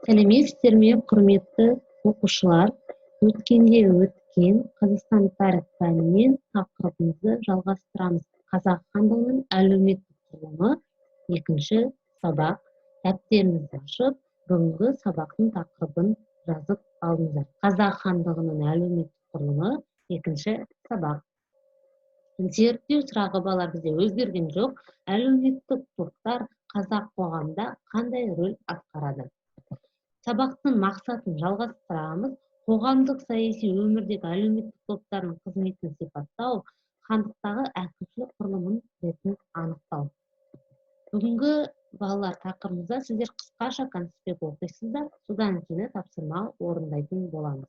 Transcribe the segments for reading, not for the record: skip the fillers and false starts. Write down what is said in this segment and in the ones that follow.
Сәлеметсіздерме, құрметті оқушылар. Өткенде өткен Қазақстан тарих пәнінен тақырыбымызды жалғастырамыз. Қазақ хандығының әлеуметтік құрылымы, екінші сабақ. Дәптеріңізді ашып, бүгінгі сабақтың тақырыбын жазып алыңыздар. Қазақ хандығының әлеуметтік құрылымы, екінші сабақ. Зерттеу сұрағы балалар бізде өзгерген жоқ. Әлеуметтік топтар қазақ қоғамында қандай рөл атқарады? Сабақтың мақсатын жалғастырамыз. Қоғамдық саяси өмірдегі әлеуметтік топтардың қызметін сипаттау, хандықтағы әкімшілік құрылымын ретін анықтау. Бүгінгі балалар тақырыбымызда сіздер қысқаша конспект оқисыздар, содан кейін тапсырма орындайтын боламыз.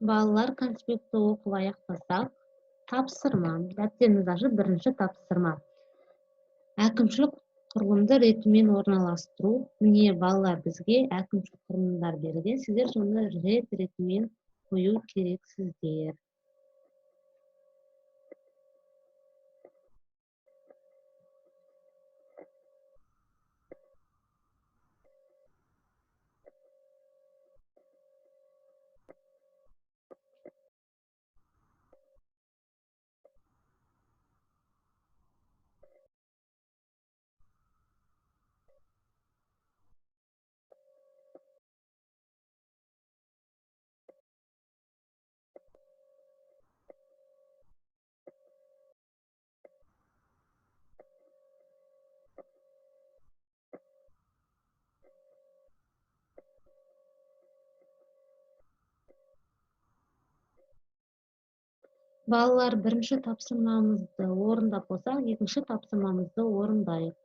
Балалар конспектті оқып аяқтасақ, тапсырма. Дәптеріңізді ашып, бірінші тапсырма. Әкімшілік құрылымды ретімен орналастыру. Міне балалар бізге әкімшілік құрылымдар берген. Сіздер соны ретімен қою керексіздер. Балалар, бірінші тапсырмамызды орындап болсақ, екінші тапсырмамызды орындайық.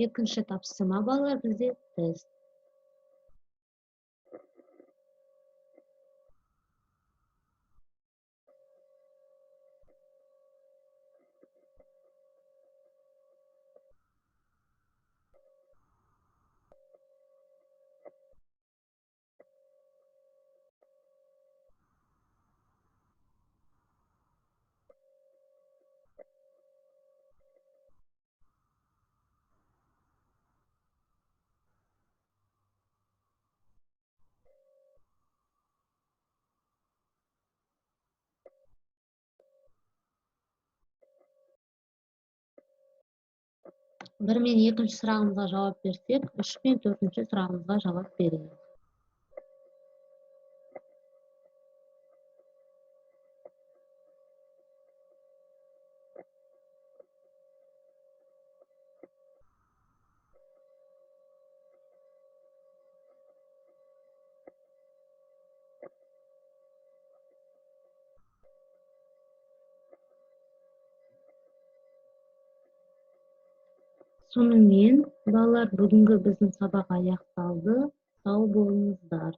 Екінші тапсырма балалар бізде тест. Бір мен екінші сұрағымызға жауап берсек, үш пен төртінші сұрағымызға жауап берейік. Сонымен, балалар, бүгінгі біздің сабақ аяқталды. Сау болыңыздар.